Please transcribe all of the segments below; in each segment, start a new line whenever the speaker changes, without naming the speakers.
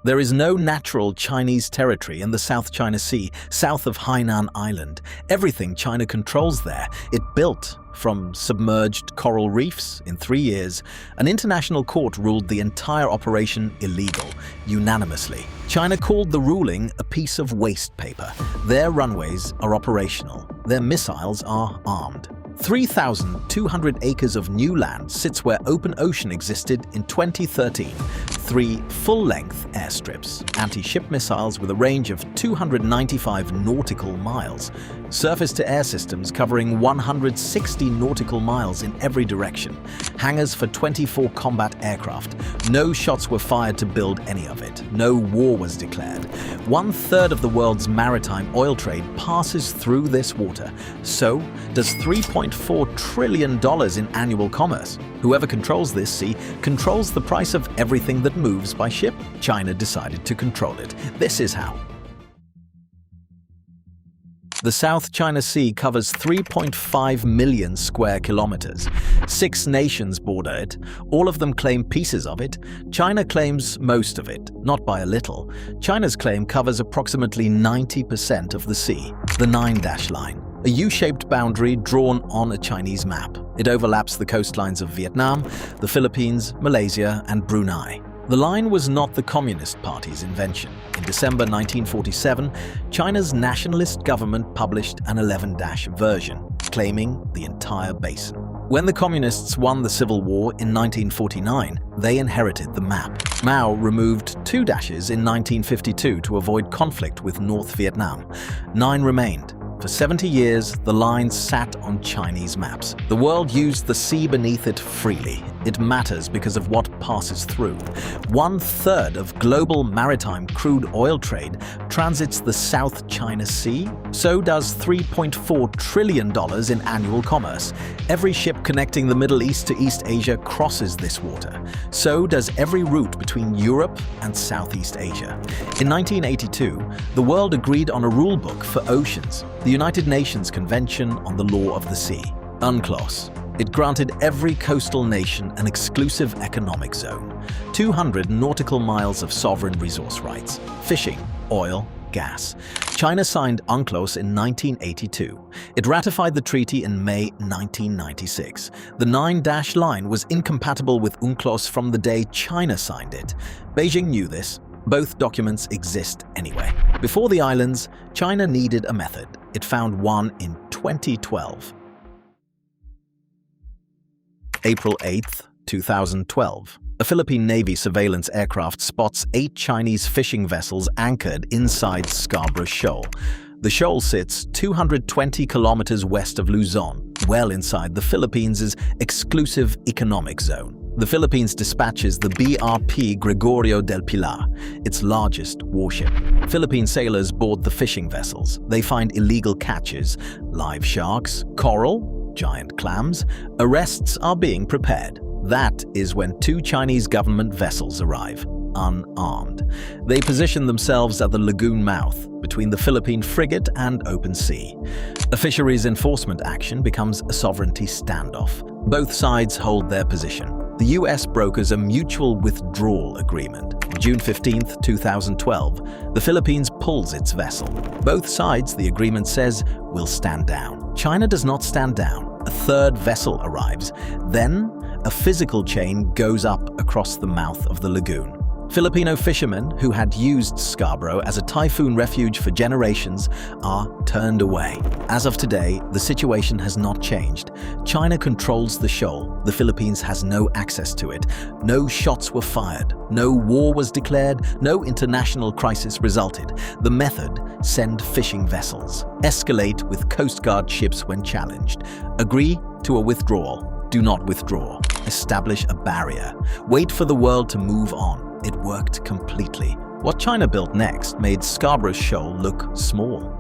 There is no natural Chinese territory in the South China Sea, south of Hainan Island. Everything China controls there, it built from submerged coral reefs in 3 years. An international court ruled the entire operation illegal, unanimously. China called the ruling a piece of waste paper. Their runways are operational. Their missiles are armed. 3,200 acres of new land sits where open ocean existed in 2013. 3 full-length airstrips, anti-ship missiles with a range of 295 nautical miles, surface-to-air systems covering 160 nautical miles in every direction, hangars for 24 combat aircraft. No shots were fired to build any of it. No war was declared. 1/3 of the world's maritime oil trade passes through this water. So does $3.4 trillion in annual commerce. Whoever controls this sea controls the price of everything that moves by ship. China decided to control it. This is how. The South China Sea covers 3.5 million square kilometers. 6 nations border it. All of them claim pieces of it. China claims most of it, not by a little. China's claim covers approximately 90% of the sea. The 9-dash line, a U-shaped boundary drawn on a Chinese map. It overlaps the coastlines of Vietnam, the Philippines, Malaysia, and Brunei. The line was not the Communist Party's invention. In December 1947, China's Nationalist government published an 11-dash version, claiming the entire basin. When the Communists won the Civil War in 1949, they inherited the map. Mao removed 2 dashes in 1952 to avoid conflict with North Vietnam. 9 remained. For 70 years, the line sat on Chinese maps. The world used the sea beneath it freely. It matters because of what passes through. 1/3 of global maritime crude oil trade transits the South China Sea. So does $3.4 trillion in annual commerce. Every ship connecting the Middle East to East Asia crosses this water. So does every route between Europe and Southeast Asia. In 1982, the world agreed on a rule book for oceans, the United Nations Convention on the Law of the Sea, UNCLOS. It granted every coastal nation an exclusive economic zone, 200 nautical miles of sovereign resource rights, fishing, oil, gas. China signed UNCLOS in 1982. It ratified the treaty in May 1996. The 9-dash line was incompatible with UNCLOS from the day China signed it. Beijing knew this. Both documents exist anyway. Before the islands, China needed a method. It found one in 2012. April 8, 2012. A Philippine Navy surveillance aircraft spots 8 Chinese fishing vessels anchored inside Scarborough Shoal. The shoal sits 220 kilometers west of Luzon, well inside the Philippines' exclusive economic zone. The Philippines dispatches the BRP Gregorio del Pilar, its largest warship. Philippine sailors board the fishing vessels. They find illegal catches, live sharks, coral, giant clams. Arrests are being prepared. That is when 2 Chinese government vessels arrive, unarmed. They position themselves at the lagoon mouth, between the Philippine frigate and open sea. A fisheries enforcement action becomes a sovereignty standoff. Both sides hold their position. The US brokers a mutual withdrawal agreement. On June 15, 2012, the Philippines pulls its vessel. Both sides, the agreement says, will stand down. China does not stand down. A 3rd vessel arrives. Then, a physical chain goes up across the mouth of the lagoon. Filipino fishermen who had used Scarborough as a typhoon refuge for generations are turned away. As of today, the situation has not changed. China controls the shoal. The Philippines has no access to it. No shots were fired. No war was declared. No international crisis resulted. The method: send fishing vessels. Escalate with Coast Guard ships when challenged. Agree to a withdrawal. Do not withdraw. Establish a barrier. Wait for the world to move on. It worked completely. What China built next made Scarborough Shoal look small.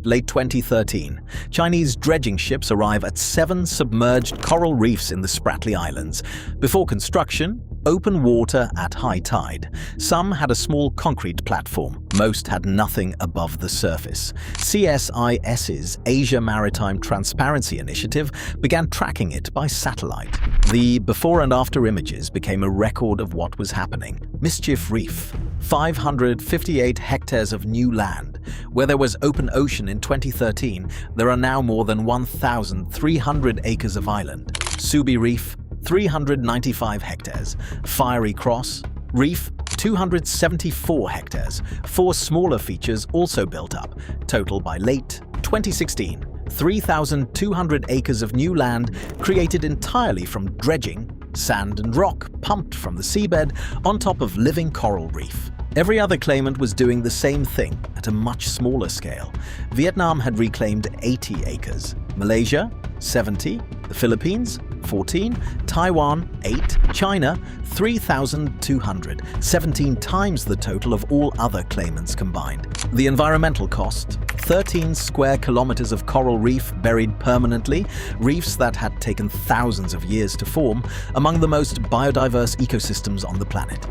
Late 2013, Chinese dredging ships arrive at 7 submerged coral reefs in the Spratly Islands. Before construction, Open water at high tide. Some had a small concrete platform. Most had nothing above the surface. CSIS's Asia Maritime Transparency Initiative began tracking it by satellite. The before and after images became a record of what was happening. Mischief Reef, 558 hectares of new land. Where there was open ocean in 2013, there are now more than 1,300 acres of island. Subi Reef, 395 hectares. Fiery Cross Reef, 274 hectares. 4 smaller features also built up. Total by late 2016, 3,200 acres of new land created entirely from dredging, sand and rock pumped from the seabed on top of living coral reef. Every other claimant was doing the same thing at a much smaller scale. Vietnam had reclaimed 80 acres, Malaysia 70, the Philippines 14, Taiwan 8, China 3,200, 17 times the total of all other claimants combined. The environmental cost: 13 square kilometers of coral reef buried permanently, reefs that had taken thousands of years to form, among the most biodiverse ecosystems on the planet.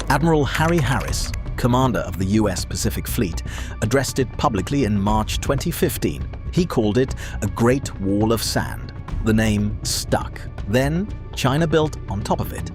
Admiral Harry Harris, commander of the US Pacific Fleet, addressed it publicly in March 2015. He called it a Great Wall of Sand. The name stuck. Then, China built on top of it.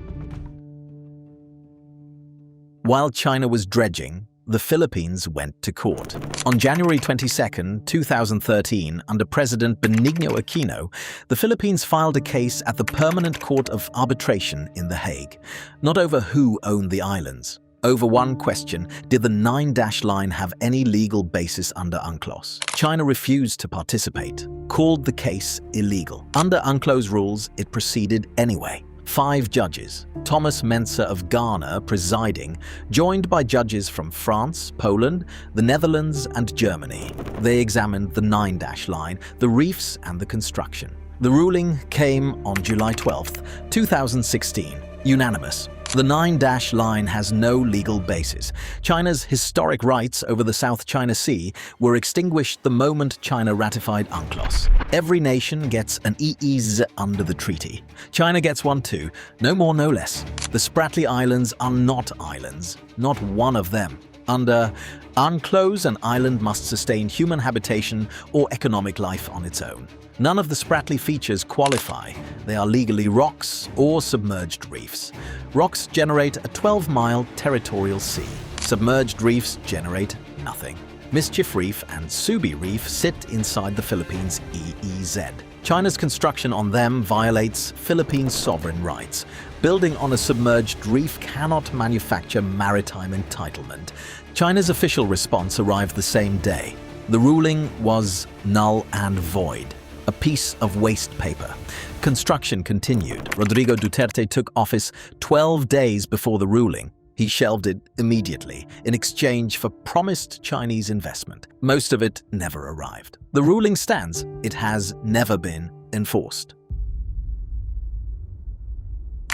While China was dredging, the Philippines went to court. On January 22, 2013, under President Benigno Aquino, the Philippines filed a case at the Permanent Court of Arbitration in The Hague, not over who owned the islands. Over one question: did the 9-dash line have any legal basis under UNCLOS? China refused to participate, called the case illegal. Under UNCLOS rules, it proceeded anyway. 5 judges, Thomas Mensa of Ghana presiding, joined by judges from France, Poland, the Netherlands, and Germany. They examined the 9-dash line, the reefs, and the construction. The ruling came on July 12, 2016. Unanimous. The 9-dash line has no legal basis. China's historic rights over the South China Sea were extinguished the moment China ratified UNCLOS. Every nation gets an EEZ under the treaty. China gets one too, no more no less. The Spratly Islands are not islands, not one of them. Under UNCLOS, an island must sustain human habitation or economic life on its own. None of the Spratly features qualify. They are legally rocks or submerged reefs. Rocks generate a 12-mile territorial sea. Submerged reefs generate nothing. Mischief Reef and Subi Reef sit inside the Philippines' EEZ. China's construction on them violates Philippine sovereign rights. Building on a submerged reef cannot manufacture maritime entitlement. China's official response arrived the same day. The ruling was null and void. A piece of waste paper. Construction continued. Rodrigo Duterte took office 12 days before the ruling. He shelved it immediately in exchange for promised Chinese investment. Most of it never arrived. The ruling stands. It has never been enforced.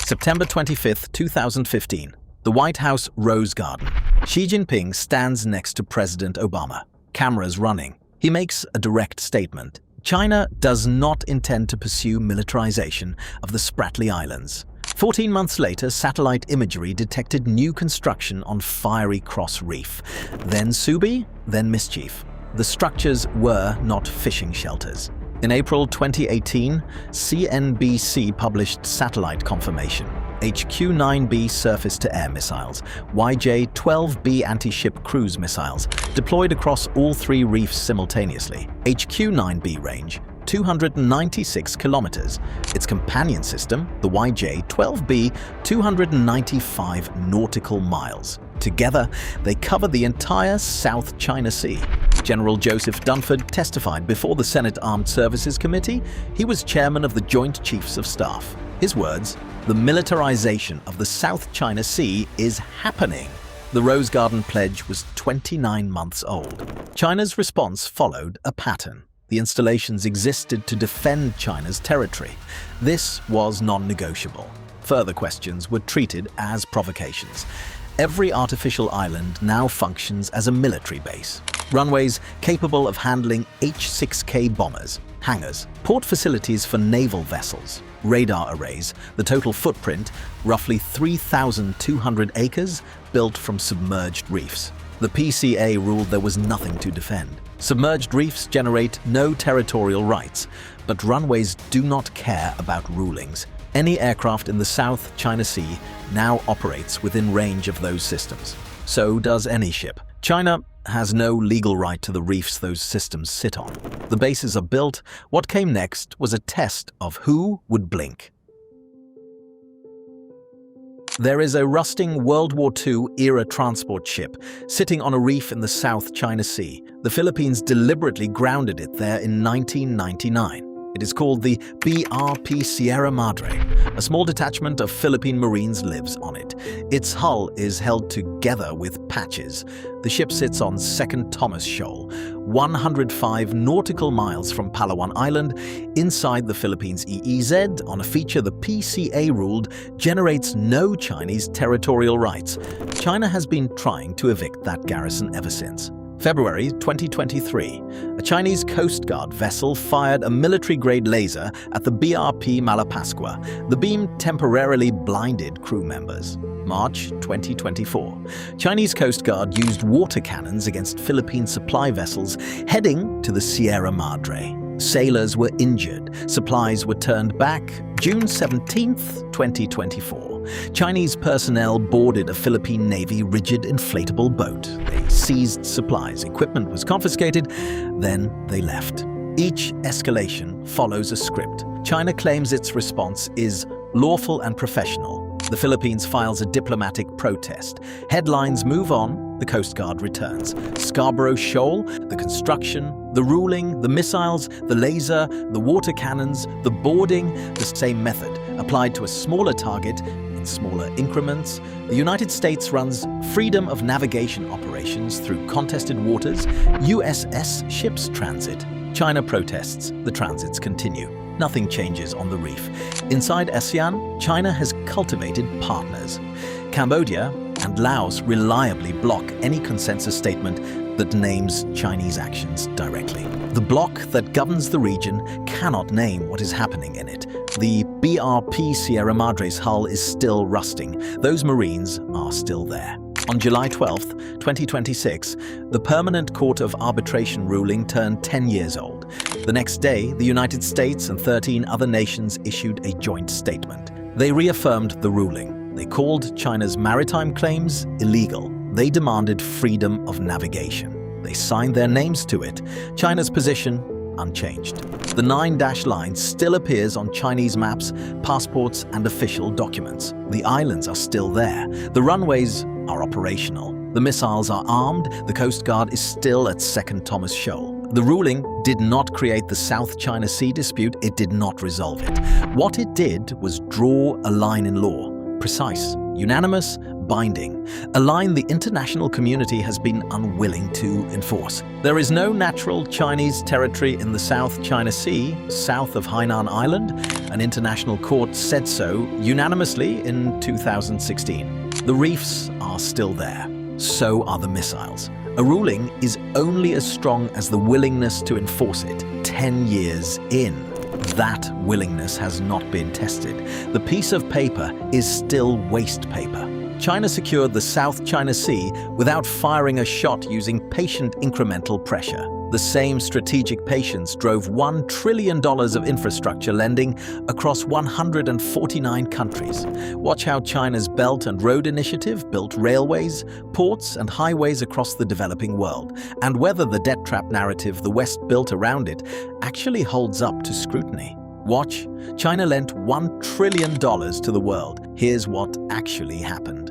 September 25, 2015. The White House Rose Garden. Xi Jinping stands next to President Obama. Cameras running. He makes a direct statement. China does not intend to pursue militarization of the Spratly Islands. 14 months later, satellite imagery detected new construction on Fiery Cross Reef. Then Subi, then Mischief. The structures were not fishing shelters. In April 2018, CNBC published satellite confirmation. HQ-9B surface-to-air missiles, YJ-12B anti-ship cruise missiles, deployed across all 3 reefs simultaneously. HQ-9B range, 296 kilometers. Its companion system, the YJ-12B, 295 nautical miles. Together, they cover the entire South China Sea. General Joseph Dunford testified before the Senate Armed Services Committee. He was chairman of the Joint Chiefs of Staff. His words: "The militarization of the South China Sea is happening." The Rose Garden Pledge was 29 months old. China's response followed a pattern. The installations existed to defend China's territory. This was non-negotiable. Further questions were treated as provocations. Every artificial island now functions as a military base. runways capable of handling H-6K bombers, hangars, port facilities for naval vessels, radar arrays, the total footprint, roughly 3,200 acres, built from submerged reefs. The PCA ruled there was nothing to defend. Submerged reefs generate no territorial rights, but runways do not care about rulings. Any aircraft in the South China Sea now operates within range of those systems. So does any ship. China has no legal right to the reefs those systems sit on. The bases are built. What came next was a test of who would blink. There is a rusting World War II-era transport ship sitting on a reef in the South China Sea. The Philippines deliberately grounded it there in 1999. It is called the BRP Sierra Madre. A small detachment of Philippine Marines lives on it. Its hull is held together with patches. The ship sits on Second Thomas Shoal, 105 nautical miles from Palawan Island, inside the Philippines' EEZ, on a feature the PCA ruled generates no Chinese territorial rights. China has been trying to evict that garrison ever since. February 2023, a Chinese Coast Guard vessel fired a military-grade laser at the BRP Malapascua. The beam temporarily blinded crew members. March 2024, Chinese Coast Guard used water cannons against Philippine supply vessels heading to the Sierra Madre. Sailors were injured. Supplies were turned back. June 17, 2024. Chinese personnel boarded a Philippine Navy rigid inflatable boat. They seized supplies. Equipment was confiscated. Then they left. Each escalation follows a script. China claims its response is lawful and professional. The Philippines files a diplomatic protest. Headlines move on. The Coast Guard returns. Scarborough Shoal, the construction, the ruling, the missiles, the laser, the water cannons, the boarding, the same method, applied to a smaller target in smaller increments. The United States runs freedom of navigation operations through contested waters. USS ships transit. China protests. The transits continue. Nothing changes on the reef. Inside ASEAN, China has cultivated partners. Cambodia and Laos reliably block any consensus statement that names Chinese actions directly. The bloc that governs the region cannot name what is happening in it. The BRP Sierra Madre's hull is still rusting. Those Marines are still there. On July 12, 2026, the Permanent Court of Arbitration ruling turned 10 years old. The next day, the United States and 13 other nations issued a joint statement. They reaffirmed the ruling. They called China's maritime claims illegal. They demanded freedom of navigation. They signed their names to it. China's position unchanged. The 9-dash line still appears on Chinese maps, passports, and official documents. The islands are still there. The runways are operational. The missiles are armed. The Coast Guard is still at Second Thomas Shoal. The ruling did not create the South China Sea dispute. It did not resolve it. What it did was draw a line in law. Precise, unanimous, binding. A line the international community has been unwilling to enforce. There is no natural Chinese territory in the South China Sea, south of Hainan Island. An international court said so unanimously in 2016. The reefs are still there. So are the missiles. A ruling is only as strong as the willingness to enforce it. 10 years in. That willingness has not been tested. The piece of paper is still waste paper. China secured the South China Sea without firing a shot using patient incremental pressure. The same strategic patience drove $1 trillion of infrastructure lending across 149 countries. Watch how China's Belt and Road Initiative built railways, ports, and highways across the developing world, and whether the debt trap narrative the West built around it actually holds up to scrutiny. Watch, China lent $1 trillion to the world. Here's what actually happened.